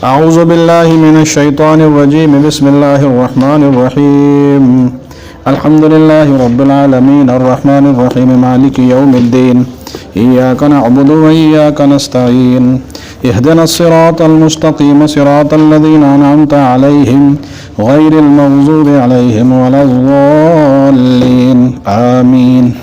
اعوذ باللہ من الشیطان الرجیم بسم اللہ الرحمن الرحیم الحمد للہ رب العالمین الرحمن الرحیم مالک یوم الدین ایاک نعبد و ایاک نستعین اهدنا الصراط المستقیم صراط الذین انعمت علیہم غیر المغضوب علیہم ولا الضالین آمین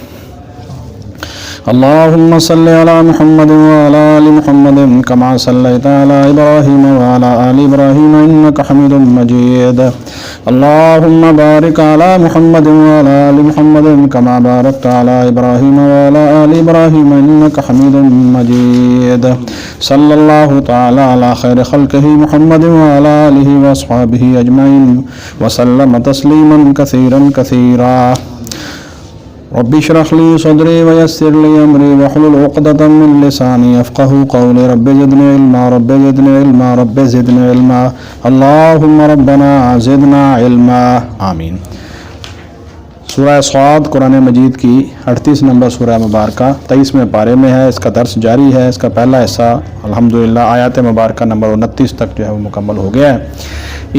اللهم صل على محمد وعلى آل محمد كما صليت على إبراهيم وعلى آل إبراهيم إنك حميد مجيد اللهم بارك على محمد وعلى آل محمد كما باركت على إبراهيم وعلى آل إبراهيم إنك حميد مجيد صلى الله تعالى على خير خلقه محمد وعلى آله وأصحابه أجمعين وسلم تسليما كثيرا كثيرا رب اشرح لي صدري ويسر لي امري واحلل عقدة من لساني يفقهوا قولي رب زدني علما رب زدني علما رب زدني علما اللهم ربنا زدنا علما آمین۔ سورہ صاد قرآن مجید کی 38 نمبر سورہ مبارکہ 23ویں پارے میں ہے، اس کا درس جاری ہے۔ اس کا پہلا حصہ الحمدللہ آیات مبارکہ نمبر 29 تک جو ہے وہ مکمل ہو گیا ہے۔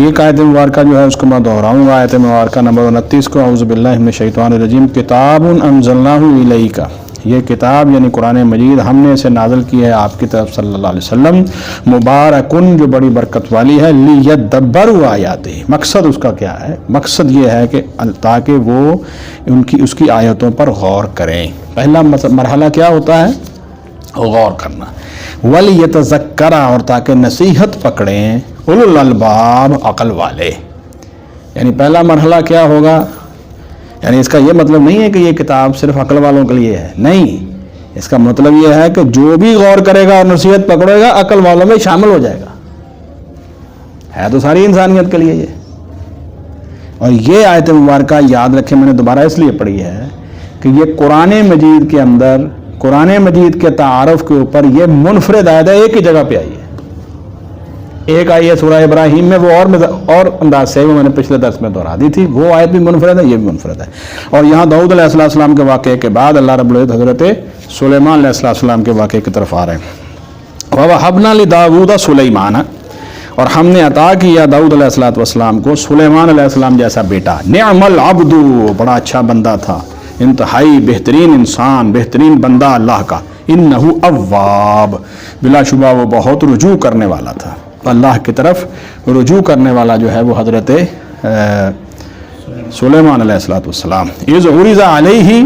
ایک آیت مبارکہ جو ہے اس کو میں دہراؤں گا، آیت مبارکہ نمبر 29 کو۔ اعوذ باللہ من الشیطان الرجیم کتاب انزلناہ الیک، یہ کتاب یعنی قرآن مجید ہم نے اسے نازل کی ہے آپ کی طرف صلی اللہ علیہ وسلم، مبارکن جو بڑی برکت والی ہے، لیدبروا آیاتہ، مقصد اس کا کیا ہے؟ مقصد یہ ہے کہ تاکہ وہ اس کی آیتوں پر غور کریں۔ پہلا مرحلہ کیا ہوتا ہے؟ غور کرنا۔ وَلِيَتَذَكَّرَ، اور تاکہ نصیحت پکڑیں، اولو الالباب، عقل والے۔ یعنی پہلا مرحلہ کیا ہوگا؟ یعنی اس کا یہ مطلب نہیں ہے کہ یہ کتاب صرف عقل والوں کے لیے ہے، نہیں، اس کا مطلب یہ ہے کہ جو بھی غور کرے گا اور نصیحت پکڑے گا عقل والوں میں شامل ہو جائے گا، ہے تو ساری انسانیت کے لیے یہ۔ اور یہ آیت مبارکہ یاد رکھیں، میں نے دوبارہ اس لیے پڑھی ہے کہ یہ قرآن مجید کے اندر، قرآن مجید کے تعارف کے اوپر یہ منفرد آیت ہے، ایک ہی جگہ پہ آئی ہے۔ ایک آئی ہے سورہ ابراہیم میں، وہ اور انداز سے، وہ میں نے پچھلے درس میں دہرا دی تھی، وہ آیت بھی منفرد ہے، یہ بھی منفرد ہے۔ اور یہاں داؤد علیہ السلام کے واقعے کے بعد اللہ رب العزت حضرت سلیمان علیہ السلام کے واقعے کی طرف آ رہے ہیں۔ وَوَهَبْنَا لِدَاوُودَ سُلَيْمَانَ، اور ہم نے عطا کیا داؤد علیہ السلام کو سلیمان علیہ السلام جیسا بیٹا۔ نعم العبد، بڑا اچھا بندہ تھا، انتہائی بہترین انسان، بہترین بندہ اللہ کا۔ انہ اواب، بلا شبہ وہ بہت رجوع کرنے والا تھا، اللہ کی طرف رجوع کرنے والا جو ہے وہ حضرت سلیمان علیہ السلام۔ اذ عرض علیہ،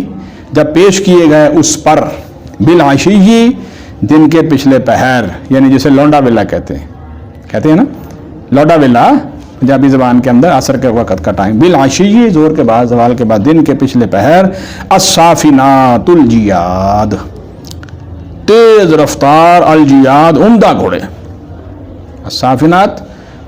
جب پیش کیے گئے اس پر، بالعشی، دن کے پچھلے پہر، یعنی جسے لونڈا ویلا کہتے ہیں نا، لونڈا ویلا پنجابی زبان کے اندر عصر کے وقت کا ٹائم، بالعشی، زور کے بعد، زوال کے بعد، دن کے پچھلے پہر، الصافنات الجیاد، تیز رفتار، الجیاد، عمدہ گھوڑے، الصافنات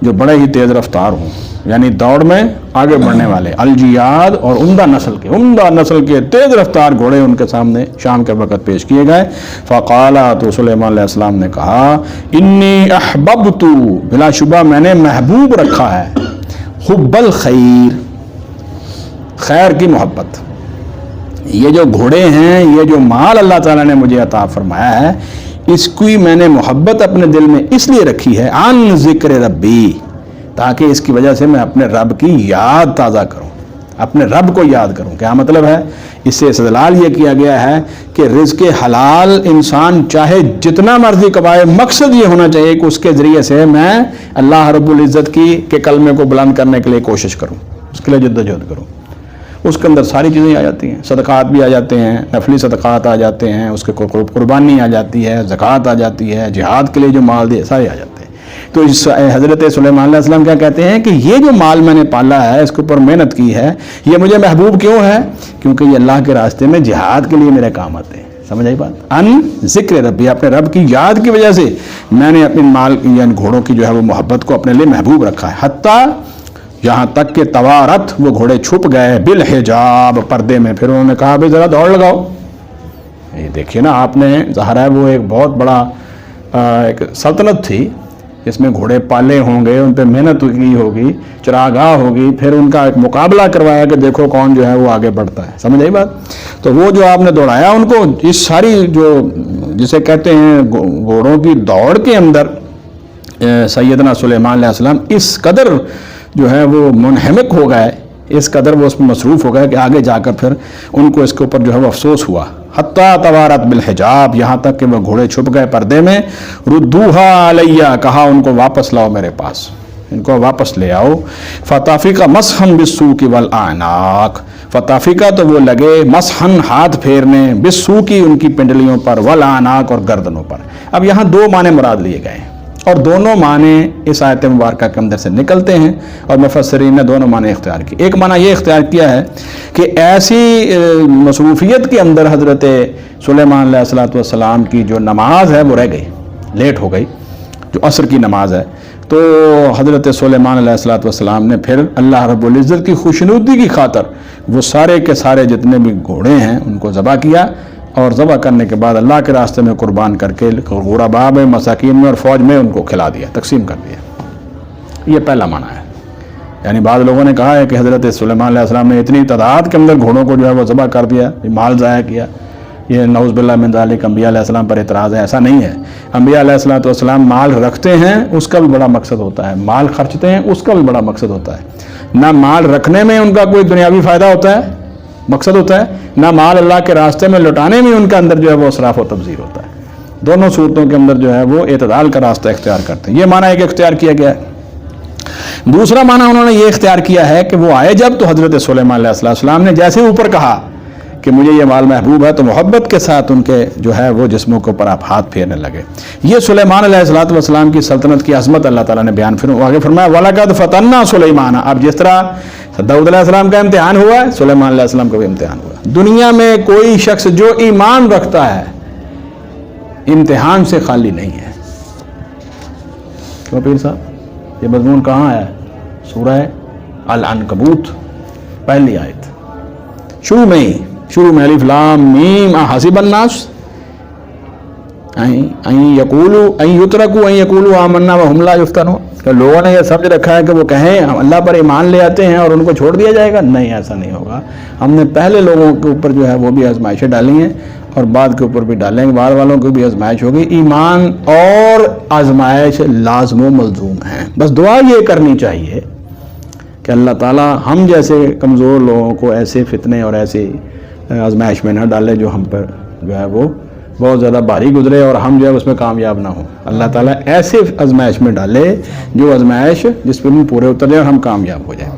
جو بڑے ہی تیز رفتار ہوں، یعنی دوڑ میں آگے بڑھنے والے، الجیاد، اور عمدہ نسل کے تیز رفتار گھوڑے ان کے سامنے شام کے وقت پیش کیے گئے۔ فقال، تو سلیمان علیہ السلام نے کہا، انی احببت، بلا شبہ میں نے محبوب رکھا ہے، حب الخیر، خیر کی محبت۔ یہ جو گھوڑے ہیں، یہ جو مال اللہ تعالیٰ نے مجھے عطا فرمایا ہے، اس کی میں نے محبت اپنے دل میں اس لیے رکھی ہے، عن ذکر ربی، تاکہ اس کی وجہ سے میں اپنے رب کی یاد تازہ کروں، اپنے رب کو یاد کروں۔ کیا مطلب ہے؟ اس سے استدلال یہ کیا گیا ہے کہ رزق حلال انسان چاہے جتنا مرضی کمائے، مقصد یہ ہونا چاہیے کہ اس کے ذریعے سے میں اللہ رب العزت کے کلمے کو بلند کرنے کے لیے کوشش کروں، اس کے لیے جدوجہد کروں۔ اس کے اندر ساری چیزیں آ جاتی ہیں، صدقات بھی آ جاتے ہیں، نفلی صدقات آ جاتے ہیں، اس کے قربانی آ جاتی ہے، زکوٰۃ آ جاتی ہے، جہاد کے لیے جو مال دیے، سارے آ جاتے ہیں۔ تو حضرت سلیمان علیہ السلام کیا کہتے ہیں کہ یہ جو مال میں نے پالا ہے، اس کے اوپر محنت کی ہے، یہ مجھے محبوب کیوں ہے؟ کیونکہ یہ اللہ کے راستے میں جہاد کے لیے میرے کام آتے ہیں۔ سمجھ آئی بات؟ ان ذکر ربی، اپنے رب کی یاد کی وجہ سے میں نے اپنے مال یعنی گھوڑوں کی جو ہے وہ محبت کو اپنے لیے محبوب رکھا ہے، حتیٰ یہاں تک کہ توارت، وہ گھوڑے چھپ گئے، بالحجاب، پردے میں۔ پھر انہوں نے کہا بھائی ذرا دوڑ لگاؤ۔ یہ دیکھیے نا، آپ نے ظاہر ہے وہ ایک بہت بڑا ایک سلطنت تھی، جس میں گھوڑے پالے ہوں گے، ان پہ محنت کی ہوگی، چراگاہ ہوگی، پھر ان کا ایک مقابلہ کروایا کہ دیکھو کون جو ہے وہ آگے بڑھتا ہے۔ سمجھ آئی بات؟ تو وہ جو آپ نے دوڑایا ان کو، اس ساری جو جسے کہتے ہیں گھوڑوں کی دوڑ کے اندر سیدنا سلیمان علیہ السلام اس قدر جو ہے وہ منہمک ہو گئے، اس قدر وہ اس میں مصروف ہو گئے کہ آگے جا کر پھر ان کو اس کے اوپر جو ہے وہ افسوس ہوا، حتیٰ توارت بالحجاب، یہاں تک کہ وہ گھوڑے چھپ گئے پردے میں، ردوہا علیہ، کہا ان کو واپس لاؤ میرے پاس، ان کو واپس لے آؤ، فتافقہ مسحن بالسوق والاعناق، فتافقہ تو وہ لگے مسحن ہاتھ پھیرنے، بالسوق ان کی پنڈلیوں پر، والاعناق اور گردنوں پر۔ اب یہاں دو معنی مراد لیے گئے ہیں اور دونوں معنی اس آیت مبارکہ کے اندر سے نکلتے ہیں اور مفسرین نے دونوں معنی اختیار کیے۔ ایک معنی یہ اختیار کیا ہے کہ ایسی مصروفیت کے اندر حضرت سلیمان علیہ السلام کی جو نماز ہے وہ رہ گئی، لیٹ ہو گئی، جو عصر کی نماز ہے، تو حضرت سلیمان علیہ السلام نے پھر اللہ رب العزت کی خوشنودی کی خاطر وہ سارے کے سارے جتنے بھی گھوڑے ہیں ان کو ذبح کیا، اور ذبح کرنے کے بعد اللہ کے راستے میں قربان کر کے غرباء میں، مساکین میں اور فوج میں ان کو کھلا دیا، تقسیم کر دیا۔ یہ پہلا معنی ہے۔ یعنی بعض لوگوں نے کہا ہے کہ حضرت سلیمان علیہ السلام نے اتنی تعداد کے اندر گھوڑوں کو جو ہے وہ ذبح کر دیا، مال ضائع کیا، یہ نعوذ باللہ من ذالک انبیاء علیہ السلام پر اعتراض ہے۔ ایسا نہیں ہے، انبیاء علیہ السلام مال رکھتے ہیں اس کا بھی بڑا مقصد ہوتا ہے، مال خرچتے ہیں اس کا بھی بڑا مقصد ہوتا ہے۔ نہ مال رکھنے میں ان کا کوئی دنیاوی فائدہ ہوتا ہے، مقصد ہوتا ہے، نہ مال اللہ کے راستے میں لٹانے میں ان کا اندر جو ہے وہ اسراف و تبذیر ہوتا ہے۔ دونوں صورتوں کے اندر جو ہے وہ اعتدال کا راستہ اختیار کرتے ہیں۔ یہ معنی ایک اختیار کیا گیا ہے۔ دوسرا معنی انہوں نے یہ اختیار کیا ہے کہ وہ آئے جب تو حضرت سلیمان علیہ السلام نے جیسے اوپر کہا کہ مجھے یہ مال محبوب ہے، تو محبت کے ساتھ ان کے جو ہے وہ جسموں کے اوپر آپ ہاتھ پھیرنے لگے۔ یہ سلیمان علیہ السلام کی سلطنت کی عظمت اللہ تعالیٰ نے بیان آگے فرمایا، وَلَقَدْ فَتَنَّا سُلَيْمَانَ۔ اب جس طرح داؤد علیہ السلام کا امتحان ہوا ہے، سلیمان علیہ السلام کا بھی امتحان ہوا۔ دنیا میں کوئی شخص جو ایمان رکھتا ہے امتحان سے خالی نہیں ہے۔ کیوں پیر صاحب؟ یہ مضمون کہاں ہے؟ سورہ العنکبوت پہلی آیت، شروع میں الف لام میم حسب الناس ان یقولوا آمنا وهم لا یفتنون، کہ لوگوں نے یہ سمجھ رکھا ہے کہ وہ کہیں ہم اللہ پر ایمان لے آتے ہیں اور ان کو چھوڑ دیا جائے گا۔ نہیں، ایسا نہیں ہوگا۔ ہم نے پہلے لوگوں کے اوپر جو ہے وہ بھی آزمائشیں ڈالی ہیں اور بعد کے اوپر بھی ڈالیں گے، بعد والوں کو بھی آزمائش ہوگی۔ ایمان اور آزمائش لازم و ملزوم ہیں، بس دعا یہ کرنی چاہیے کہ اللہ تعالیٰ ہم جیسے کمزور لوگوں کو ایسے فتنے اور ایسی آزمائش میں نہ ڈالے جو ہم پر جو ہے وہ بہت زیادہ بھاری گزرے اور ہم جو ہے اس میں کامیاب نہ ہوں۔ اللہ تعالیٰ ایسے آزمائش میں ڈالے جو آزمائش جس پہ ہم پورے اتر جائیں اور ہم کامیاب ہو جائیں۔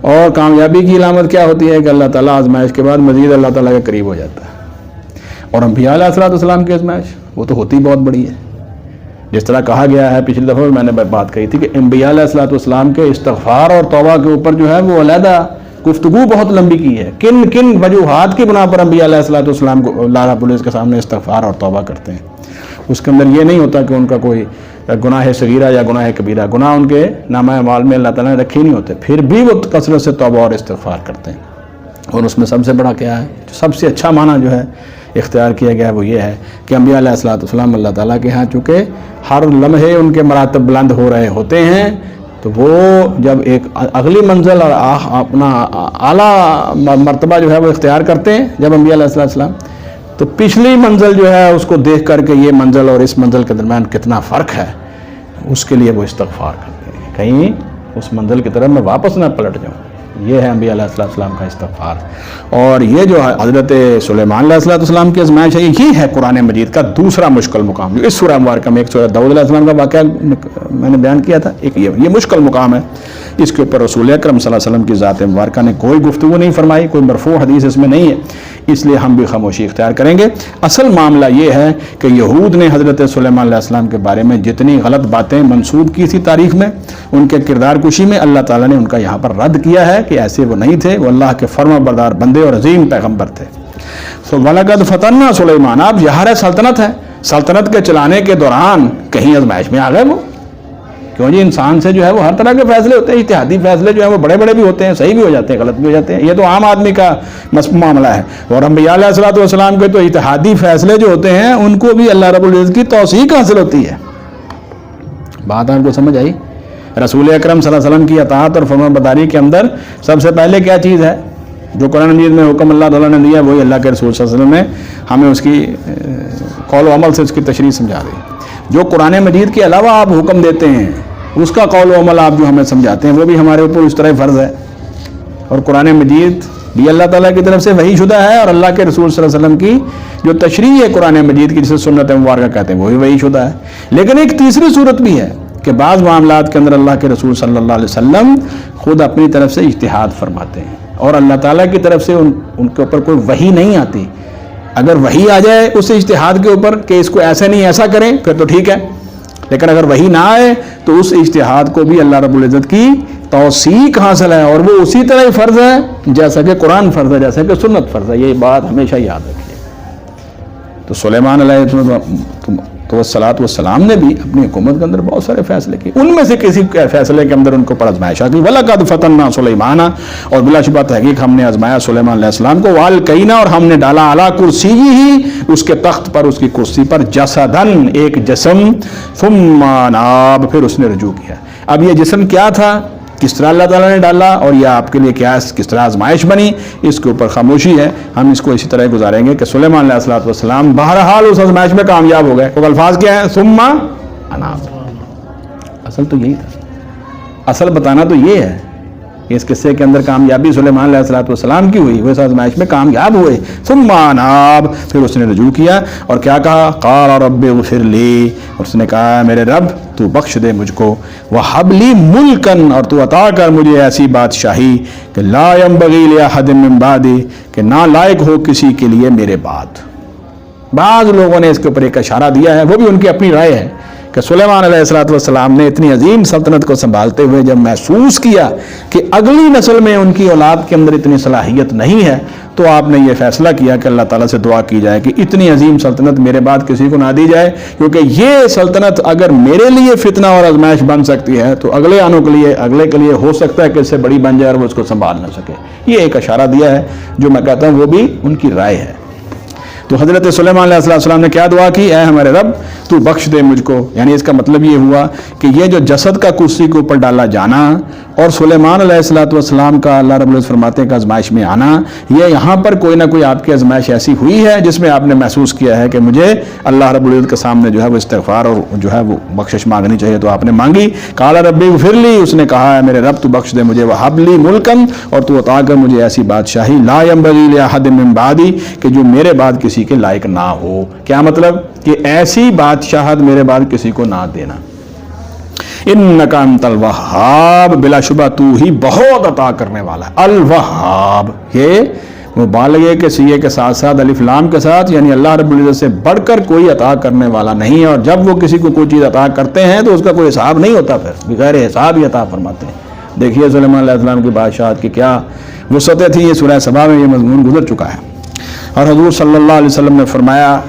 اور کامیابی کی علامت کیا ہوتی ہے کہ اللہ تعالیٰ آزمائش کے بعد مزید اللہ تعالیٰ کے قریب ہو جاتا ہے۔ اور انبیاء علیہ السلام کی آزمائش وہ تو ہوتی بہت بڑی ہے، جس طرح کہا گیا ہے، پچھلی دفعہ میں نے بات کہی تھی کہ انبیاء علیہ السلام کے استغفار اور توبہ کے اوپر جو ہے وہ علیحدہ گفتگو بہت لمبی کی ہے۔ کن کن وجوہات کی بنا پر انبیاء علیہ السلام کو اللہ رب العزت کے سامنے استغفار اور توبہ کرتے ہیں۔ اس کے اندر یہ نہیں ہوتا کہ ان کا کوئی گناہ صغیرہ یا گناہ کبیرہ، گناہ ان کے نامہ اعمال میں اللہ تعالیٰ نے رکھے نہیں ہوتے، پھر بھی وہ کثرت سے توبہ اور استغفار کرتے ہیں۔ اور اس میں سب سے بڑا کیا ہے، سب سے اچھا معنی جو ہے اختیار کیا گیا وہ یہ ہے کہ انبیاء علیہ السلام اللہ تعالیٰ کے ہاں چونکہ ہر لمحے ان کے مراتب بلند ہو رہے ہوتے ہیں، تو وہ جب ایک اگلی منزل اور اپنا اعلیٰ مرتبہ جو ہے وہ اختیار کرتے ہیں جب انبیاء علیہ السلام، تو پچھلی منزل جو ہے اس کو دیکھ کر کے یہ منزل اور اس منزل کے درمیان کتنا فرق ہے، اس کے لیے وہ استغفار کرتے ہیں، کہیں اس منزل کی طرف میں واپس نہ پلٹ جاؤں۔ یہ ہے انبیاء علیہ السلام کا استغفار۔ اور یہ جو حضرت سلیمان علیہ السلام کی آزمائش ہے، یہ ہے قرآن مجید کا دوسرا مشکل مقام جو اس سورہ مبارکہ میں، ایک سورہ داؤد علیہ السلام کا واقعہ میں نے بیان کیا تھا، ایک یہ مشکل مقام ہے۔ اس کے اوپر رسول اکرم صلی اللہ علیہ وسلم کی ذات مبارکہ نے کوئی گفتگو نہیں فرمائی، کوئی مرفوع حدیث اس میں نہیں ہے، اس لیے ہم بھی خاموشی اختیار کریں گے۔ اصل معاملہ یہ ہے کہ یہود نے حضرت سلیمان علیہ السلام کے بارے میں جتنی غلط باتیں منسوب کی تھی تاریخ میں، ان کے کردار کشی میں، اللہ تعالیٰ نے ان کا یہاں پر رد کیا ہے کہ ایسے وہ نہیں تھے، وہ اللہ کے فرما بردار بندے اور عظیم پیغمبر تھے۔ وَلَقَدْ فَتَنَّا سُلَيْمَانَ، اب ظاہر سلطنت ہے، سلطنت کے چلانے کے دوران کہیں آزمائش میں آ گئے وہ، کیوں جی انسان سے جو ہے وہ ہر طرح کے فیصلے ہوتے ہیں، اجتہادی فیصلے جو ہیں وہ بڑے بڑے بھی ہوتے ہیں، صحیح بھی ہو جاتے ہیں، غلط بھی ہو جاتے ہیں، یہ تو عام آدمی کا معاملہ ہے۔ اور انبیاء علیہ السلام کے تو اجتہادی فیصلے جو ہوتے ہیں ان کو بھی اللہ رب العزت کی توثیق حاصل ہوتی ہے۔ بات آپ کو سمجھ آئی؟ رسول اکرم صلی اللہ علیہ وسلم کی اطاعت اور فرمانبرداری کے اندر سب سے پہلے کیا چیز ہے؟ جو قرآن مجید میں حکم اللہ تعالیٰ نے دیا وہی اللہ کے رسول صلی اللہ علیہ وسلم نے ہمیں اس کی قول و عمل سے اس کی تشریح سمجھا دی۔ جو قرآن مجید کے علاوہ آپ حکم دیتے ہیں اس کا قول و عمل آپ جو ہمیں سمجھاتے ہیں وہ بھی ہمارے اوپر اس طرح فرض ہے. اور قرآن مجید بھی اللہ تعالیٰ کی طرف سے وحی شدہ ہے، اور اللہ کے رسول صلی اللہ علیہ وسلم کی جو تشریح ہے قرآن مجید کی، جسے سنت مبارکہ کہتے ہیں، وہ بھی وحی شدہ ہے. لیکن ایک تیسری صورت بھی ہے کہ بعض معاملات کے اندر اللہ کے رسول صلی اللہ علیہ وسلم خود اپنی طرف سے اجتہاد فرماتے ہیں، اور اللہ تعالیٰ کی طرف سے ان کے اوپر کوئی وحی نہیں آتی. اگر وحی آ جائے اس اجتہاد کے اوپر کہ اس کو ایسے نہیں ایسا کریں پھر تو ٹھیک ہے، لیکن اگر وحی نہ آئے تو اس اجتہاد کو بھی اللہ رب العزت کی توثیق حاصل ہے، اور وہ اسی طرح ہی فرض ہے جیسا کہ قرآن فرض ہے، جیسا کہ سنت فرض ہے. یہ بات ہمیشہ یاد رکھیے. تو سلیمان علیہ والسلام نے بھی اپنی حکومت کے اندر بہت سارے فیصلے کیے. ان میں سے کسی فیصلے کے اندر ان کو پر آزمائش آتی. وَلَقَدْ فَتَنَّا سُلَيْمَانَ، اور بلا شبہ تحقیق ہم نے آزمایا سلیمان علیہ السلام کو. وَأَلْقَيْنَا، اور ہم نے ڈالا عَلَىٰ كُرْسِيِّهِ، اس کے تخت پر، اس کی کرسی پر، جَسَدًا، ایک جسم، ثُمَّ أَنَابَ، پھر اس نے رجوع کیا. اب یہ جسم کیا تھا، کس طرح اللہ تعالیٰ نے ڈالا، اور یہ آپ کے لیے کیا کس طرح آزمائش بنی، اس کے اوپر خاموشی ہے. ہم اس کو اسی طرح گزاریں گے کہ سلیمان علیہ السلام بہرحال اس آزمائش میں کامیاب ہو گئے. وہ الفاظ کیا ہے، ثم اناب. اصل تو یہی تھا، اصل بتانا تو یہ ہے کہ اس قصے کے اندر کامیابی سلیمان علیہ السلام کی ہوئی، وہ اس آزمائش میں کامیاب ہوئے. ثم اناب، پھر اس نے رجوع کیا اور کیا کہا، قال رب اغفر لی، اور اس نے کہا میرے رب تو بخش دے مجھ کو، وہب لی ملکن، اور تو عطا کر مجھے ایسی بادشاہی کہ لا ينبغی لأحد من بعدی، کہ نہ لائق ہو کسی کے لیے میرے بعد. بعض لوگوں نے اس کے اوپر ایک اشارہ دیا ہے، وہ بھی ان کی اپنی رائے ہے، کہ سلیمان علیہ السلام نے اتنی عظیم سلطنت کو سنبھالتے ہوئے جب محسوس کیا کہ اگلی نسل میں ان کی اولاد کے اندر اتنی صلاحیت نہیں ہے، تو آپ نے یہ فیصلہ کیا کہ اللہ تعالیٰ سے دعا کی جائے کہ اتنی عظیم سلطنت میرے بعد کسی کو نہ دی جائے، کیونکہ یہ سلطنت اگر میرے لیے فتنہ اور آزمائش بن سکتی ہے تو اگلے آنوں کے لیے، اگلے کے لیے ہو سکتا ہے کہ اس سے بڑی بن جائے اور وہ اس کو سنبھال نہ سکے. یہ ایک اشارہ دیا ہے جو میں کہتا ہوں وہ بھی ان کی رائے ہے. تو حضرت سلیمان علیہ السلام نے کیا دعا کی، اے ہمارے رب تو بخش دے مجھ کو. یعنی اس کا مطلب یہ ہوا کہ یہ جو جسد کا کرسی کے اوپر ڈالا جانا اور سلیمان علیہ السلام کا اللہ رب العزت فرماتے ہیں کہ آزمائش میں آنا، یہ یہاں پر کوئی نہ کوئی آپ کی آزمائش ایسی ہوئی ہے جس میں آپ نے محسوس کیا ہے کہ مجھے اللہ رب العزت کے سامنے جو ہے وہ استغفار اور جو ہے وہ بخشش مانگنی چاہیے، تو آپ نے مانگی. قال رب اغفر لی، اس نے کہا ہے میرے رب تو بخش دے مجھے، وہب لی ملکن، اور تو عطا کر مجھے ایسی بادشاہی لا ينبغی لأحد من بعدی، کہ جو میرے بعد کسی کے لائق نہ ہو. کیا مطلب کہ ایسی بادشاہت میرے بعد کسی کو نہ دینا. انک انت الوہاب، بلا شبہ تو ہی بہت عطا کرنے والا ہے. الوہاب، یہ مبالغے کے سیغے کے ساتھ ساتھ الف لام کے ساتھ، یعنی اللہ رب العزت سے بڑھ کر کوئی عطا کرنے والا نہیں ہے. اور جب وہ کسی کو کوئی چیز عطا کرتے ہیں تو اس کا کوئی حساب نہیں ہوتا، پھر بغیر حساب ہی عطا فرماتے ہیں. دیکھیے سلیمان علیہ السلام کی بادشاہت کی کیا وسعتیں تھیں. یہ سورہ سبا میں یہ مضمون گزر چکا ہے. اور حضور صلی اللہ علیہ وسلم نے فرمایا،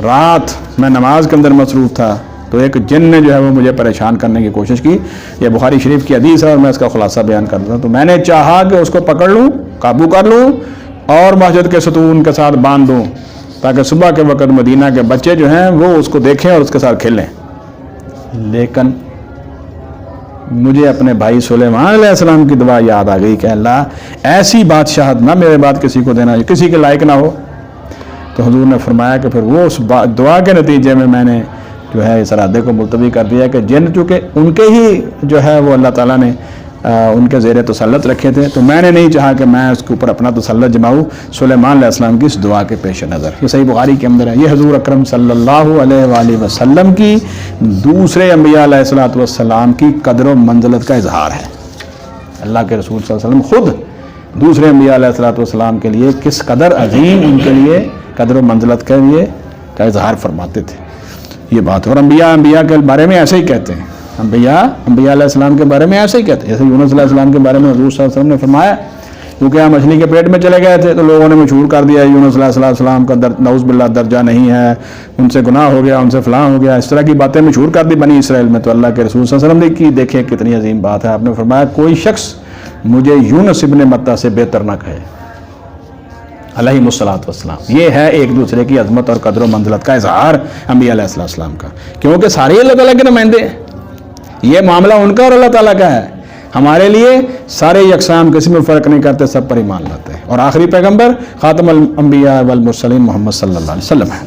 رات میں نماز کے اندر مصروف تھا تو ایک جن نے جو ہے وہ مجھے پریشان کرنے کی کوشش کی. یہ بخاری شریف کی حدیث ہے اور میں اس کا خلاصہ بیان کرتا ہوں. تو میں نے چاہا کہ اس کو پکڑ لوں، قابو کر لوں اور مسجد کے ستون کے ساتھ باندھ دوں، تاکہ صبح کے وقت مدینہ کے بچے جو ہیں وہ اس کو دیکھیں اور اس کے ساتھ کھیلیں. لیکن مجھے اپنے بھائی سلیمان علیہ السلام کی دعا یاد آ گئی کہ اللہ ایسی بادشاہت نہ میرے بعد کسی کو دینا، کسی کے لائق نہ ہو. تو حضور نے فرمایا کہ پھر وہ اس دعا کے نتیجے میں نے جو ہے اس ارادے کو ملتوی کر دیا کہ جن چونکہ ان کے ہی جو ہے وہ اللہ تعالیٰ نے ان کے زیر تسلط رکھے تھے، تو میں نے نہیں چاہا کہ میں اس کے اوپر اپنا تسلط جماؤں سلیمان علیہ السلام کی اس دعا کے پیش نظر. یہ صحیح بخاری کے اندر ہے. یہ حضور اکرم صلی اللہ علیہ وآلہ وسلم کی دوسرے انبیاء علیہ السلام کی قدر و منزلت کا اظہار ہے. اللہ کے رسول صلی اللہ علیہ وسلم خود دوسرے انبیاء علیہ السلام کے لیے کس قدر عظیم ان کے لیے قدر و منزلت کے لیے کا اظہار فرماتے تھے. یہ بات. اور انبیاء کے بارے میں ایسے ہی کہتے ہیں، انبیاء علیہ السلام کے بارے میں ایسے ہی کہتے ہیں. جیسے یونس علیہ السلام کے بارے میں حضور صلی اللہ علیہ وسلم نے فرمایا، کیونکہ ہم مچھلی کے پیٹ میں چلے گئے تھے تو لوگوں نے مشہور کر دیا یونس علیہ السلام کا نعوذ باللہ درجہ نہیں ہے، ان سے گناہ ہو گیا، ان سے فلاں ہو گیا، اس طرح کی باتیں مشہور کر دی بنی اسرائیل میں. تو اللہ کے رسول صلی اللہ علیہ وسلم نے کی، دیکھیں کتنی عظیم بات ہے. آپ نے فرمایا کوئی شخص مجھے یونس ابن متیٰ سے بہتر نہ کہے علیہ الصلوۃ والسلام. یہ ہے ایک دوسرے کی عظمت اور قدر و منزلت کا اظہار انبیاء علیہ السلام کا، کیونکہ سارے اللہ تعالیٰ کے نمائندے ہیں. یہ معاملہ ان کا اور اللہ تعالیٰ کا ہے. ہمارے لیے سارے یکساں، کسی میں فرق نہیں کرتے، سب پر ایمان لاتے ہیں. اور آخری پیغمبر خاتم الانبیاء والمرسلین محمد صلی اللہ علیہ وسلم ہے.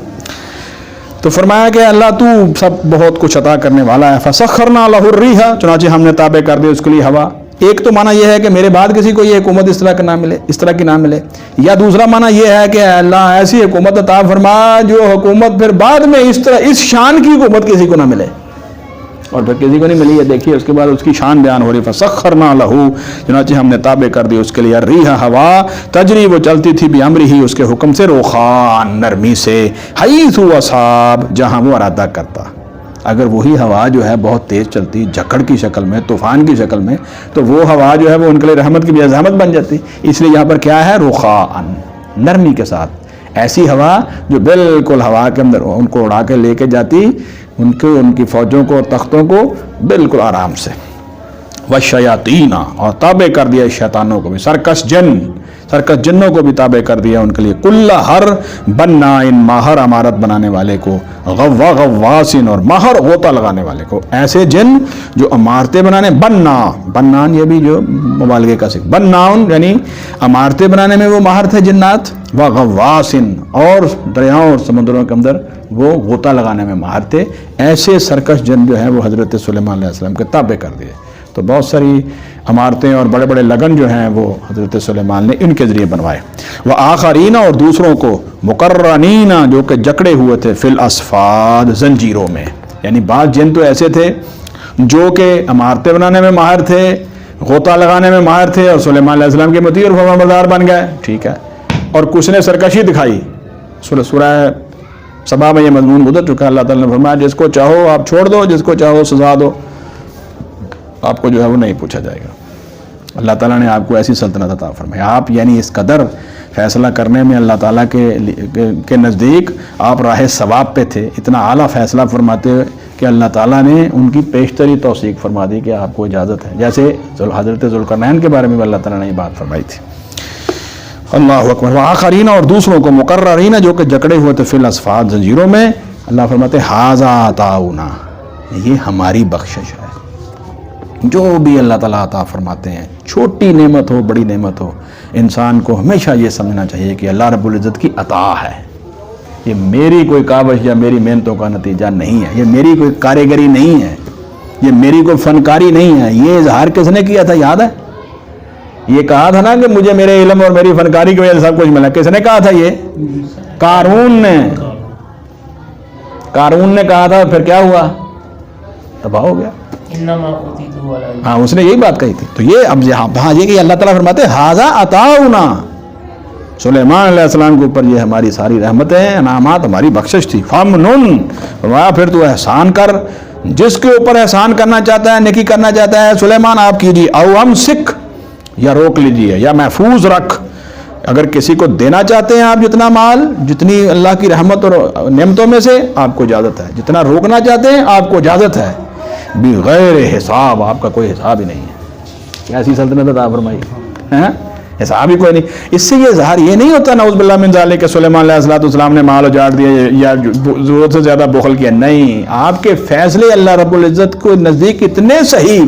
تو فرمایا کہ اللہ تو سب بہت کچھ عطا کرنے والا ہے. فسخرنا لہ الریح، چنانچہ ہم نے تابع کر دی اس کے لیے ہوا. ایک تو معنی یہ ہے کہ میرے بعد کسی کو یہ حکومت اس طرح کی نہ ملے، یا دوسرا معنی یہ ہے کہ اللہ ایسی حکومت عطا فرما جو حکومت پھر بعد میں اس شان کی حکومت کسی کو نہ ملے، اور پھر کسی کو نہیں ملی ہے. دیکھیے اس کے بعد اس کی شان بیان ہو رہی. فسخرنا لہ، چنانچہ ہم نے تابع کر دی اس کے لیے الریح ہوا، تجری وہ چلتی تھی بامرہ اس کے حکم سے، رخان نرمی سے، حیث اصاب جہاں وہ ارادہ کرتا. اگر وہی ہوا جو ہے بہت تیز چلتی جھکڑ کی شکل میں، طوفان کی شکل میں، تو وہ ہوا جو ہے وہ ان کے لیے رحمت کی بجائے زحمت بن جاتی. اس لیے یہاں پر کیا ہے؟ رخان، نرمی کے ساتھ. ایسی ہوا جو بالکل ہوا کے اندر ان کو اڑا کے لے کے جاتی، ان کی فوجوں کو اور تختوں کو بالکل آرام سے. والشیاطین، اور تابع کر دیا شیطانوں کو بھی، سرکش جنوں کو بھی تابع کر دیا ان کے لیے. کل ہر بناء، ماہر عمارت بنانے والے کو، غواسن، اور ماہر غوطہ لگانے والے کو. ایسے جن جو عمارتیں بنانے، بنان یہ بھی جو مبالغے کا سکھ، بناؤن یعنی عمارتیں بنانے میں وہ ماہر تھے جنات. وغواسن، اور دریاؤں اور سمندروں کے اندر وہ غوطہ لگانے میں ماہر تھے. ایسے سرکش جن جو ہیں وہ حضرت سلیمان علیہ السلام کے تابع کر دیے. تو بہت ساری عمارتیں اور بڑے بڑے لگن جو ہیں وہ حضرت سلیمان نے ان کے ذریعے بنوائے. وآخرین، اور دوسروں کو، مقرنین، جو کہ جکڑے ہوئے تھے، فی الاصفاد، زنجیروں میں. یعنی بعض جن تو ایسے تھے جو کہ عمارتیں بنانے میں ماہر تھے، غوطہ لگانے میں ماہر تھے، اور سلیمان علیہ السلام کے مطیع اور فرمانبردار بن گئے. ٹھیک ہے. اور کچھ نے سرکشی دکھائی. سورہ سبا میں یہ مضمون گزر چکا. اللہ تعالیٰ نے فرمایا جس کو چاہو آپ چھوڑ دو، جس کو چاہو سزا دو، آپ کو جو ہے وہ نہیں پوچھا جائے گا. اللہ تعالیٰ نے آپ کو ایسی سلطنت عطا فرمائی. آپ یعنی اس قدر فیصلہ کرنے میں اللہ تعالیٰ کے نزدیک آپ راہ ثواب پہ تھے، اتنا اعلیٰ فیصلہ فرماتے ہوئے کہ اللہ تعالیٰ نے ان کی پیشتری توثیق فرما دی کہ آپ کو اجازت ہے. جیسے حضرت ذوالقرنین کے بارے میں بھی اللہ تعالیٰ نے یہ بات فرمائی تھی. اللہ اکبر. وآخرین، اور دوسروں کو، مقررین، جو کہ جکڑے ہوئے تھے، فی الاصفاد، زنجیروں میں. اللہ فرماتے ھذا عطاؤنا، یہ ہماری بخشش ہے. جو بھی اللہ تعالیٰ عطا فرماتے ہیں، چھوٹی نعمت ہو بڑی نعمت ہو، انسان کو ہمیشہ یہ سمجھنا چاہیے کہ اللہ رب العزت کی عطا ہے. یہ میری کوئی کاوش یا میری محنتوں کا نتیجہ نہیں ہے، یہ میری کوئی کاریگری نہیں ہے، یہ میری کوئی فنکاری نہیں ہے. یہ اظہار کس نے کیا تھا یاد ہے؟ یہ کہا تھا نا کہ مجھے میرے علم اور میری فنکاری کی وجہ سے سب کچھ ملا. کس نے کہا تھا؟ یہ قارون نے کہا تھا. پھر کیا ہوا؟ تباہ ہو گیا. ہاں اس نے یہی بات کہی تھی. تو یہ اب یہاں یہ کہ اللہ تعالیٰ فرماتے ھذا عطاؤنا، سلیمان علیہ السلام کے اوپر یہ ہماری ساری رحمتیں، انعامات، ہماری بخشش تھی. فمنن، فرمایا پھر تو احسان کر. جس کے اوپر احسان کرنا چاہتا ہے، نیکی کرنا چاہتا ہے سلیمان، آپ کیجیے. او امسک، یا روک لیجیے یا محفوظ رکھ. اگر کسی کو دینا چاہتے ہیں آپ جتنا مال، جتنی اللہ کی رحمت اور نعمتوں میں سے، آپ کو اجازت ہے. جتنا روکنا چاہتے ہیں آپ کو اجازت ہے. بغیر حساب، آپ کا کوئی حساب ہی نہیں ہے. ایسی سلطنت عطا فرمائی، حساب ہی کوئی نہیں. اس سے یہ اظہار یہ نہیں ہوتا نعوذ باللہ من ذالک کہ سلیمان علیہ السلام نے مال اجاڑ دیا یا ضرورت سے زیادہ بخل کیا. نہیں، آپ کے فیصلے اللہ رب العزت کو نزدیک اتنے صحیح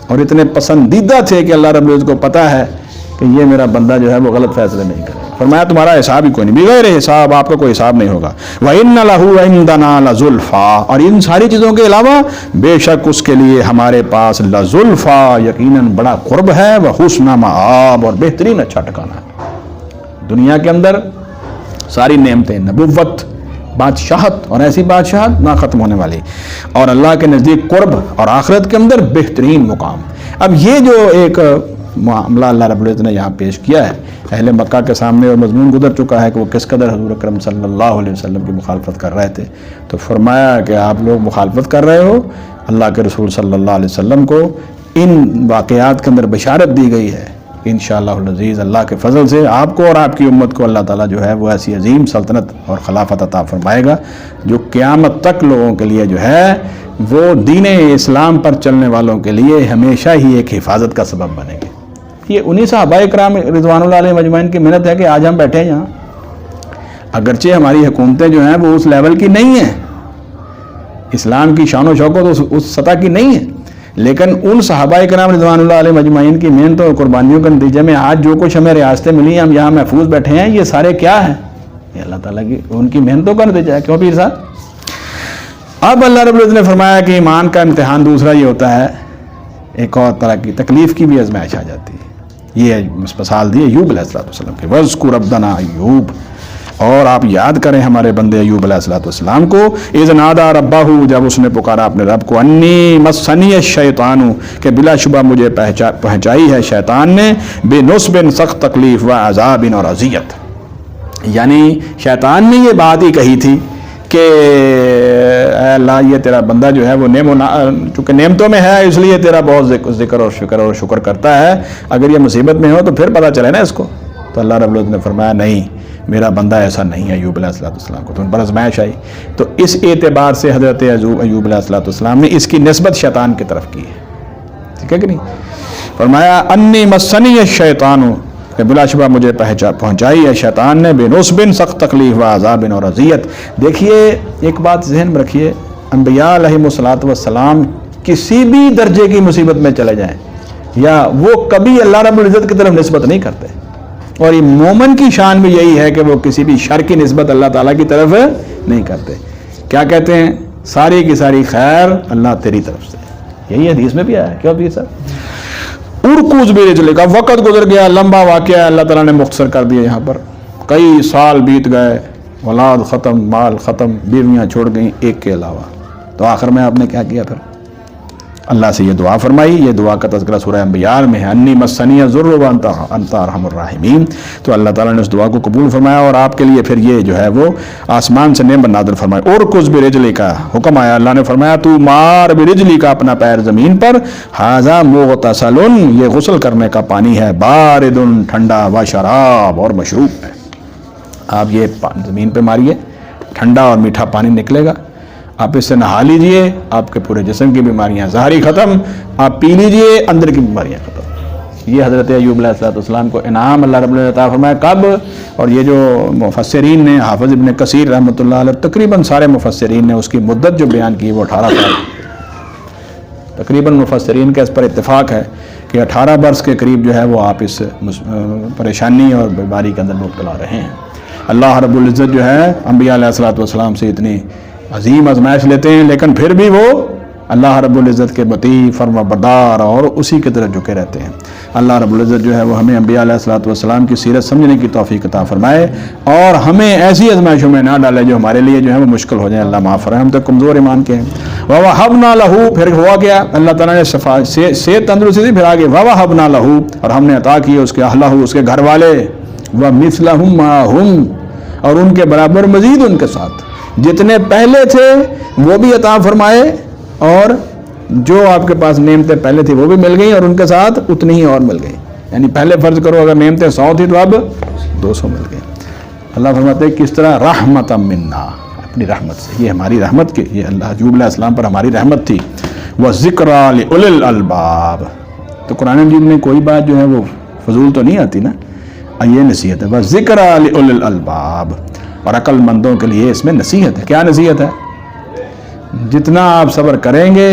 اور اتنے پسندیدہ تھے کہ اللہ رب العزت کو پتہ ہے کہ یہ میرا بندہ جو ہے وہ غلط فیصلے نہیں کرے. فرمایا تمہارا حساب ہی کوئی نہیں، بغیر حساب، آپ کا کوئی حساب نہیں ہوگا. وَإِنَّ لَهُ عِندَنَا لَزُلْفَىٰ، اور ان ساری چیزوں کے علاوہ بے شک اس کے لیے ہمارے پاس لَزُلْفَىٰ، یقیناً بڑا قرب ہے، وَحُسْنَ مَآب، اور بہترین اچھا ٹھکانہ ہے. دنیا کے اندر ساری نعمتیں، نبوت، بادشاہت، اور ایسی بادشاہت نہ ختم ہونے والی، اور اللہ کے نزدیک قرب، اور آخرت کے اندر بہترین مقام. اب یہ جو ایک معاملہ اللہ رب العزت نے یہاں پیش کیا ہے، اہل مکہ کے سامنے اور مضمون گزر چکا ہے کہ وہ کس قدر حضور اکرم صلی اللہ علیہ وسلم کی مخالفت کر رہے تھے. تو فرمایا کہ آپ لوگ مخالفت کر رہے ہو، اللہ کے رسول صلی اللہ علیہ وسلم کو ان واقعات کے اندر بشارت دی گئی ہے کہ انشاءاللہ العزیز اللہ کے فضل سے آپ کو اور آپ کی امت کو اللہ تعالیٰ جو ہے وہ ایسی عظیم سلطنت اور خلافت عطا فرمائے گا جو قیامت تک لوگوں کے لیے جو ہے وہ دین اسلام پر چلنے والوں کے لیے ہمیشہ ہی ایک حفاظت کا سبب بنے گی. یہ انہی صحابہ کرام رضوان اللہ علیہ مجمعین کی محنت ہے کہ آج ہم بیٹھے ہیں یہاں. اگرچہ ہماری حکومتیں جو ہیں وہ اس لیول کی نہیں ہیں، اسلام کی شان و شوکت اس سطح کی نہیں ہے، لیکن ان صحابہ کرام رضوان اللہ علیہ مجمعین کی محنت اور قربانیوں کے نتیجے میں آج جو کچھ ہمیں ریاستیں ملی ہیں، ہم یہاں محفوظ بیٹھے ہیں، یہ سارے کیا ہیں؟ یہ اللہ تعالیٰ کی ان کی محنتوں کا نتیجہ ہے. کیوں پیر صاحب؟ اب اللہ رب العزت نے فرمایا کہ ایمان کا امتحان دوسرا یہ ہوتا ہے، ایک اور طرح کی تکلیف کی بھی آزمائش آ جاتی ہے۔ یہ مثال دی ایوب علیہ السلام کی، وَاذْكُرْ عَبْدَنَا ایوب، اور آپ یاد کریں ہمارے بندے ایوب علیہ السلام کو، اِذْ نَادَىٰ رَبَّهُ، جب اس نے پکارا اپنے رب کو، اَنِّی مَسَّنِيَ الشَّيْطَانُ، کہ بلا شبہ مجھے پہنچائی ہے شیطان نے، بِنُصْبٍ، سخت تکلیف، وَعَذَابٍ، اور اذیت۔ یعنی شیطان نے یہ بات ہی کہی تھی کہ اے اللہ یہ تیرا بندہ جو ہے وہ چونکہ نعمتوں میں ہے اس لیے تیرا بہت ذکر اور شکر کرتا ہے، اگر یہ مصیبت میں ہو تو پھر پتہ چلے نا اس کو۔ تو اللہ رب العزت نے فرمایا نہیں، میرا بندہ ایسا نہیں ہے ایوب علیہ السلام کو، تو ان پر آزمائش آئی۔ تو اس اعتبار سے حضرت ایوب علیہ السلام نے اس کی نسبت شیطان کی طرف کی ہے، ٹھیک ہے کہ نہیں؟ فرمایا انی مسنی الشیطان، کہ بلا شبہ مجھے پہنچائی ہے شیطان نے، بنصب، سخت تکلیف، وعذاب، اور اذیت۔ دیکھیے ایک بات ذہن میں رکھیے، انبیاء علیہم السلام کسی بھی درجے کی مصیبت میں چلے جائیں یا وہ کبھی اللہ رب العزت کی طرف نسبت نہیں کرتے، اور یہ مومن کی شان بھی یہی ہے کہ وہ کسی بھی شر کی نسبت اللہ تعالیٰ کی طرف نہیں کرتے۔ کیا کہتے ہیں؟ ساری کی ساری خیر اللہ تیری طرف سے، یہی حدیث میں بھی آیا ہے۔ کیا بھی صاحب ارکوز برجلک، کا وقت گزر گیا، لمبا واقعہ ہے، اللہ تعالیٰ نے مختصر کر دیا یہاں پر، کئی سال بیت گئے، اولاد ختم، مال ختم، بیویاں چھوڑ گئیں ایک کے علاوہ، تو آخر میں آپ نے کیا کیا پھر؟ اللہ سے یہ دعا فرمائی۔ یہ دعا کا تذکرہ سورہ انبیاء میں ہے، انی مسنی الضر وانت ارحم الراحمین۔ تو اللہ تعالیٰ نے اس دعا کو قبول فرمایا اور آپ کے لیے پھر یہ جو ہے وہ آسمان سے نعمت نازل فرمائی۔ ارکض برجلک کا حکم آیا، اللہ نے فرمایا تو مار برجلی کا اپنا پیر زمین پر، ھذا مغتسل، یہ غسل کرنے کا پانی ہے، بارد، ٹھنڈا، و شراب، اور مشروب ہے۔ آپ یہ زمین پہ ماریے، ٹھنڈا اور میٹھا پانی نکلے گا، آپ اس سے نہا لیجئے، آپ کے پورے جسم کی بیماریاں ظاہری ختم، آپ پی لیجئے، اندر کی بیماریاں ختم۔ یہ حضرت ایوب علیہ السلام کو انعام اللہ رب العزت عطا فرمایا کب؟ اور یہ جو مفسرین نے، حافظ ابن کثیر رحمۃ اللہ علیہ، تقریباً سارے مفسرین نے اس کی مدت جو بیان کی وہ 18 سال، تقریباً مفسرین کا اس پر اتفاق ہے کہ 18 برس کے قریب جو ہے وہ آپ اس پریشانی اور بیماری کے اندر مبتلا رہے ہیں۔ اللہ رب العزت جو ہے انبیاء علیہ السلام سے اتنی عظیم آزمائش لیتے ہیں، لیکن پھر بھی وہ اللہ رب العزت کے مطیع، فرما بردار، اور اسی کی طرف جھکے رہتے ہیں۔ اللہ رب العزت جو ہے وہ ہمیں انبیاء علیہ السلام کی سیرت سمجھنے کی توفیق عطا فرمائے اور ہمیں ایسی آزمائشوں میں نہ ڈالے جو ہمارے لیے جو ہے وہ مشکل ہو جائیں۔ اللہ معاف فرمائے، ہم تو کمزور ایمان کے ہیں۔ وَوَهَبْنَا لَهُ، پھر ہوا کیا؟ اللہ تعالیٰ نے صحت تندرستی دی، پھر آگے وَوَهَبْنَا لَهُ، اور ہم نے عطا کیے اس کے اہلہ، اس کے گھر والے، وَمِثْلَهُمْ مَعَهُمْ، اور ان کے برابر مزید ان کے ساتھ جتنے پہلے تھے وہ بھی عطا فرمائے، اور جو آپ کے پاس نعمتیں پہلے تھی وہ بھی مل گئیں، اور ان کے ساتھ اتنی ہی اور مل گئی۔ یعنی پہلے فرض کرو اگر نعمتیں 100 تھی تو اب 200 مل گئی۔ اللہ فرماتے ہیں کس طرح؟ رحمتا منا، اپنی رحمت سے، یہ ہماری رحمت کی، یہ اللہ ایوب علیہ السلام پر ہماری رحمت تھی۔ وذکریٰ لأولی الالباب، تو قرآن مجید میں کوئی بات جو ہے وہ فضول تو نہیں آتی نا، یہ نصیحت ہے۔ وذکریٰ لأولی الالباب، اور عقل مندوں کے لیے اس میں نصیحت ہے۔ کیا نصیحت ہے؟ جتنا آپ صبر کریں گے،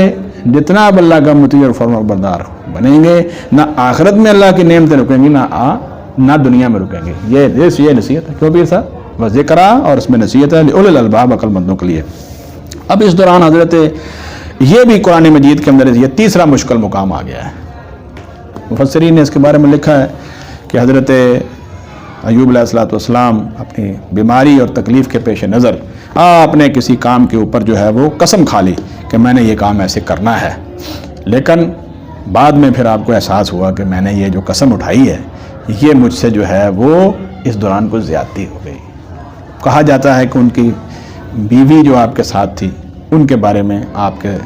جتنا آپ اللہ کا مطیع اور فرما بردار بنیں گے، نہ آخرت میں اللہ کی نعمتیں رکیں گی، نہ دنیا میں رکیں گے۔ یہ نصیحت ہے۔ کیوں پیر صاحب؟ ذکر، اور اس میں نصیحت ہے لأولی الالباب، عقل مندوں کے لیے۔ اب اس دوران حضرت یہ بھی قرآن مجید کے اندر یہ تیسرا مشکل مقام آ گیا ہے۔ مفسرین نے اس کے بارے میں لکھا ہے کہ حضرت ایوب علیہ السلام اپنی بیماری اور تکلیف کے پیش نظر آپ نے کسی کام کے اوپر جو ہے وہ قسم کھا لی کہ میں نے یہ کام ایسے کرنا ہے، لیکن بعد میں پھر آپ کو احساس ہوا کہ میں نے یہ جو قسم اٹھائی ہے یہ مجھ سے جو ہے وہ اس دوران کچھ زیادتی ہو گئی۔ کہا جاتا ہے کہ ان کی بیوی جو آپ کے ساتھ تھی ان کے بارے میں آپ کے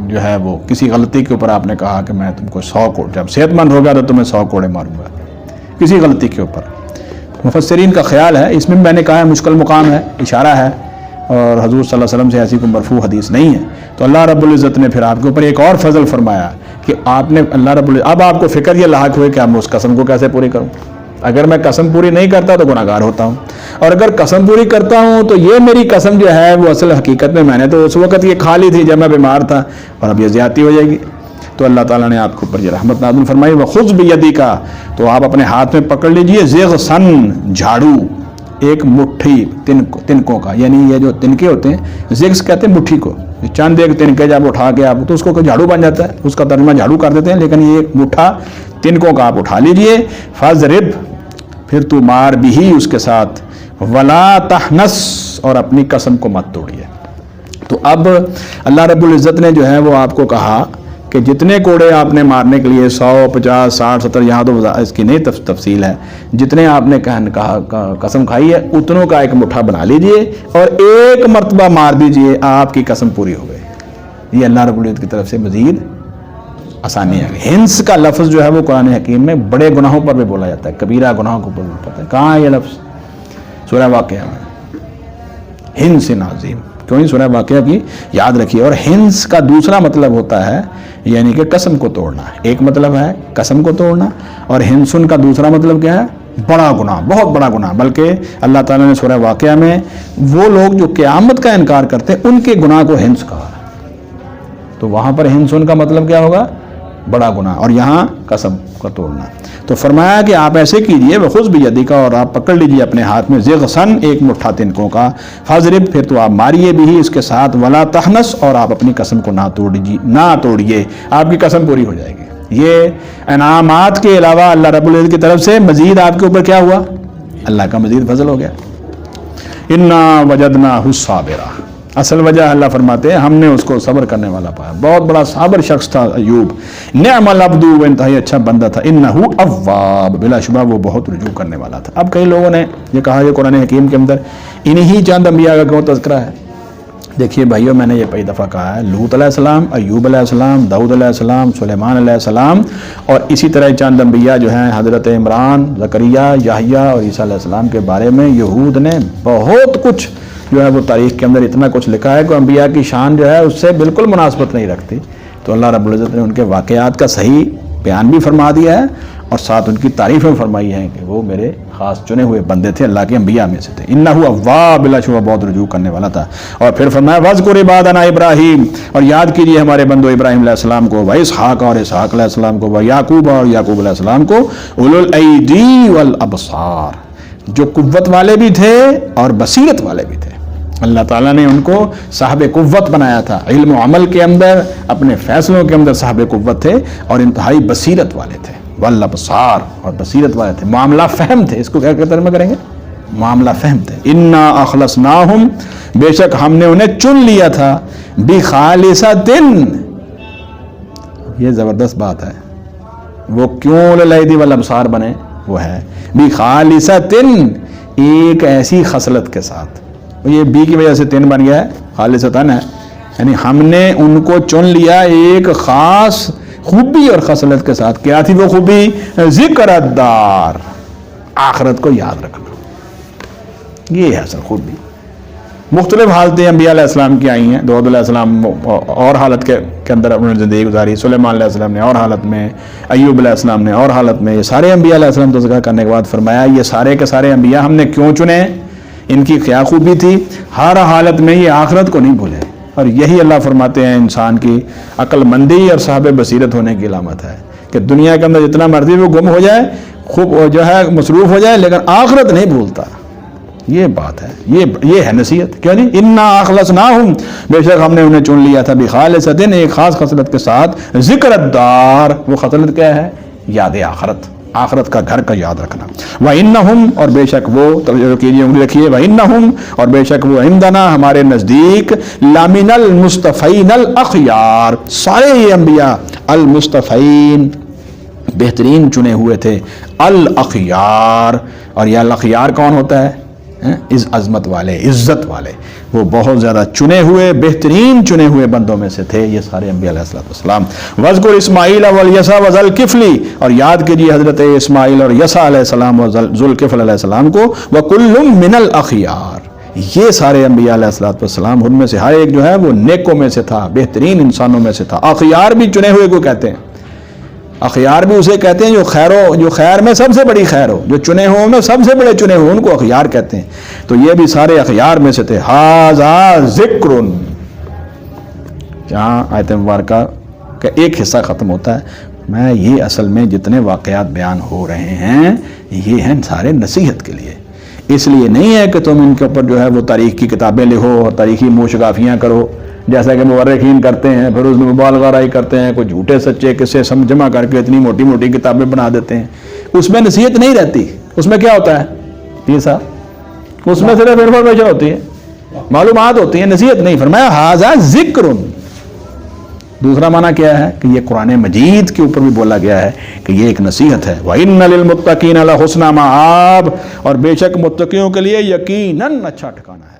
جو ہے وہ کسی غلطی کے اوپر آپ نے کہا کہ میں تم کو 100 کوڑ، جب صحت مند ہوگا تو تمہیں 100 کوڑے ماروں گا، کسی غلطی کے اوپر۔ مفسرین کا خیال ہے، اس میں نے کہا ہے مشکل مقام ہے، اشارہ ہے، اور حضور صلی اللہ علیہ وسلم سے ایسی کوئی مرفوع حدیث نہیں ہے۔ تو اللہ رب العزت نے پھر آپ کے اوپر ایک اور فضل فرمایا کہ آپ نے اللہ رب العزت، اب آپ کو فکر یہ لاحق ہوئے کہ اب میں اس قسم کو کیسے پوری کروں، اگر میں قسم پوری نہیں کرتا تو گناہگار ہوتا ہوں، اور اگر قسم پوری کرتا ہوں تو یہ میری قسم جو ہے وہ اصل حقیقت میں نے تو اس وقت یہ کھا لی تھی جب میں بیمار تھا، اور اب یہ زیادتی ہو جائے گی۔ تو اللہ تعالیٰ نے آپ کے اوپر یہ رحمت نازل فرمائی۔ وَخُذْ بِيَدِكَ، تو آپ اپنے ہاتھ میں پکڑ لیجئے، زِغْصًا، جھاڑو، ایک مٹھی تنکوں کا، یعنی یہ جو تنکے ہوتے ہیں، زِغْص کہتے ہیں مٹھی کو، چند ایک تنکے جب اٹھا کے آپ تو اس کو جھاڑو بن جاتا ہے، اس کا ترجمہ جھاڑو کر دیتے ہیں، لیکن یہ مٹھا تنکوں کا آپ اٹھا لیجئے، فَاضْرِبْ پھر تو مار بھی اس کے ساتھ، وَلَا تَحْنَسْ اور اپنی قسم کو مت توڑیے۔ تو اب اللہ رب العزت نے جو ہے وہ آپ کو کہا کہ جتنے کوڑے آپ نے مارنے کے لیے 100 50 60 70 یہاں تو اس کی نہیں تفصیل ہے، جتنے آپ نے کہا قسم کھائی ہے اتنوں کا ایک مٹھا بنا لیجئے اور ایک مرتبہ مار دیجئے، آپ کی قسم پوری ہو گئی۔ یہ اللہ رب العزت کی طرف سے مزید آسانی ہے۔ ہنس کا لفظ جو ہے وہ قرآن حکیم میں بڑے گناہوں پر بھی بولا جاتا ہے، کبیرہ گناہوں کو پتہ ہے کہاں ہے یہ لفظ؟ سورہ واقعہ میں، ہنس عظیم، کیوں نہیں؟ سورہ واقعہ کی یاد رکھیے۔ اور ہنس کا دوسرا مطلب ہوتا ہے یعنی کہ قسم کو توڑنا، ایک مطلب ہے قسم کو توڑنا، اور ہنسن کا دوسرا مطلب کیا ہے؟ بڑا گناہ، بہت بڑا گناہ۔ بلکہ اللہ تعالیٰ نے سورہ واقعہ میں وہ لوگ جو قیامت کا انکار کرتے ہیں ان کے گناہ کو ہنس کہا، تو وہاں پر ہنسن کا مطلب کیا ہوگا؟ بڑا گناہ، اور یہاں قسم کا توڑنا۔ تو فرمایا کہ آپ ایسے کیجئے، وَخُذْ بِيَدِكَ اور آپ پکڑ لیجئے اپنے ہاتھ میں، ضِغْصًا ایک مٹھا تنکوں کا، فَاضْرِبْ پھر تو آپ ماریے بھی اس کے ساتھ، وَلَا تَحْنَسْ اور آپ اپنی قسم کو نہ توڑیے، آپ کی قسم پوری ہو جائے گی۔ یہ انعامات کے علاوہ اللہ رب العزت کی طرف سے مزید آپ کے اوپر کیا ہوا؟ اللہ کا مزید فضل ہو گیا۔ اِنَّا وَجَدْنَاهُ صَابِرًا، اصل وجہ اللہ فرماتے ہیں ہم نے اس کو صبر کرنے والا پایا، بہت بڑا صابر شخص تھا ایوب، نعم العبد، وہ انتہائی اچھا بندہ تھا، انہ اواب، بلا شبہ وہ بہت رجوع کرنے والا تھا۔ اب کئی لوگوں نے یہ کہا ہے قرآن حکیم کے اندر انہی چند انبیاء کا کیوں تذکرہ ہے؟ دیکھیے بھائیو، میں نے یہ کئی دفعہ کہا ہے، لوط علیہ السلام، ایوب علیہ السلام، داؤد علیہ السلام، سلیمان علیہ السلام، اور اسی طرح چند انبیاء جو ہیں حضرت عمران، زکریا، یحییٰ اور عیسیٰ علیہ السلام کے بارے میں یہود نے بہت کچھ جو ہے وہ تاریخ کے اندر اتنا کچھ لکھا ہے کہ انبیاء کی شان جو ہے اس سے بالکل مناسبت نہیں رکھتی۔ تو اللہ رب العزت نے ان کے واقعات کا صحیح بیان بھی فرما دیا ہے اور ساتھ ان کی تعریفیں فرمائی ہیں کہ وہ میرے خاص چنے ہوئے بندے تھے، اللہ کے انبیاء میں سے تھے۔ انہ اواب، بلا شبہ بہت رجوع کرنے والا تھا۔ اور پھر فرمایا وَاذْكُرْ عِبَادَنَا ابراہیم، اور یاد کیجیے ہمارے بندو ابراہیم علیہ السلام کو، وَإِسْحَاقَ اور اسحاق علیہ السلام کو، وَيَعْقُوبَ اور یعقوب علیہ السلام کو، اولو الایدی والابصار، جو قوت والے بھی تھے اور بصیرت والے بھی تھے۔ اللہ تعالیٰ نے ان کو صاحب قوت بنایا تھا، علم و عمل کے اندر، اپنے فیصلوں کے اندر صاحب قوت تھے اور انتہائی بصیرت والے تھے، والابصار اور بصیرت والے تھے، معاملہ فہم تھے۔ اس کو کیا ترجمہ کریں گے؟ معاملہ فہم تھے۔ انا اخلصناہم، بے شک ہم نے انہیں چن لیا تھا، بخالصۃ، یہ زبردست بات ہے، وہ کیوں للایدی والابصار بنے؟ وہ ہے بخالصۃ، ایک ایسی خصلت کے ساتھ، یہ بی کی وجہ سے تین بن گیا ہے، خالصتاً ہے، یعنی ہم نے ان کو چن لیا ایک خاص خوبی اور خصلت کے ساتھ۔ کیا تھی وہ خوبی؟ ذکر الدار، آخرت کو یاد رکھنا، یہ ہے اصل خوبی۔ مختلف حالتیں انبیاء علیہ السلام کی آئی ہیں، داؤد علیہ السلام اور حالت کے اندر انہوں نے زندگی گزاری، سلیمان علیہ السلام نے اور حالت میں، ایوب علیہ السلام نے اور حالت میں، یہ سارے انبیاء علیہ السلام تذکرہ کرنے کے بعد فرمایا یہ سارے کے سارے انبیاء ہم نے کیوں چنے، ان کی کیا خوبی تھی؟ ہر حالت میں یہ آخرت کو نہیں بھولے، اور یہی اللہ فرماتے ہیں انسان کی عقل مندی اور صاحب بصیرت ہونے کی علامت ہے کہ دنیا کے اندر جتنا مرضی وہ گم ہو جائے، خوب جو ہے مصروف ہو جائے، لیکن آخرت نہیں بھولتا۔ یہ بات ہے، یہ ہے نصیحت، کیوں نہیں؟ انا اخلصناہم، بے شک ہم نے انہیں چن لیا تھا، بخالصۃ، ایک خاص خصلت کے ساتھ، ذکر الدار، وہ خصلت کیا ہے؟ یاد آخرت، آخرت کا گھر کا یاد رکھنا۔ وَإِنَّهُمْ اور بے شک وہ، توجہ کیجیے انگلی رکھیے، وَإِنَّهُمْ اور بے شک وہ، عندنا ہمارے نزدیک، لَمِنَ الْمُصْطَفَيْنَ الْأَخْيَارِ، سارے یہ انبیاء الْمُصْطَفَيْن بہترین چنے ہوئے تھے، الْأَخْيَار، اور یہ الْأَخْيار کون ہوتا ہے؟ عظمت والے، عزت والے، وہ بہت زیادہ چنے ہوئے، بہترین چنے ہوئے بندوں میں سے تھے یہ سارے انبیاء علیہ السلام۔ وَاذْكُرْ اسماعیل والیسع وذا الکفل، اور یاد کیجیے حضرت اسماعیل اور یسع علیہ السلام اور ذو الکفل علیہ السلام کو، وَكُلٌّ مِّنَ الْأَخْيَارِ، یہ سارے انبیاء علیہ السلام ان میں سے ہر ایک جو ہے وہ نیکوں میں سے تھا، بہترین انسانوں میں سے تھا۔ اخیار بھی چنے ہوئے کو کہتے ہیں، اخیار بھی اسے کہتے ہیں جو خیر میں سب سے بڑی خیر ہو، جو چنے ہوں میں سب سے بڑے چنے ہوں، ان کو اخیار کہتے ہیں۔ تو یہ بھی سارے اخیار میں سے تھے۔ ھذا ذکر، جہاں آیت مبارکہ کا ایک حصہ ختم ہوتا ہے، یہ اصل میں جتنے واقعات بیان ہو رہے ہیں یہ ہیں سارے نصیحت کے لیے، اس لیے نہیں ہے کہ تم ان کے اوپر جو ہے وہ تاریخ کی کتابیں لکھو اور تاریخی موشگافیاں کرو، جیسا کہ مورخین کرتے ہیں، پھر اس میں مبالغہ رائی کرتے ہیں، کوئی جھوٹے سچے قصے جمع کر کے اتنی موٹی موٹی کتابیں بنا دیتے ہیں، اس میں نصیحت نہیں رہتی، اس میں کیا ہوتا ہے یہ صاحب، اس میں صرف انفارمیشن ہوتی ہے، معلومات ہوتی ہیں، نصیحت نہیں۔ فرمایا ھذا ذکر، دوسرا معنی کیا ہے کہ یہ قرآن مجید کے اوپر بھی بولا گیا ہے کہ یہ ایک نصیحت ہے۔ وَإِنَّ لِلْمُتَّقِينَ لَحُسْنَ مَآبٍ، اور بے شک متقیوں کے لیے یقیناً اچھا ٹھکانہ ہے۔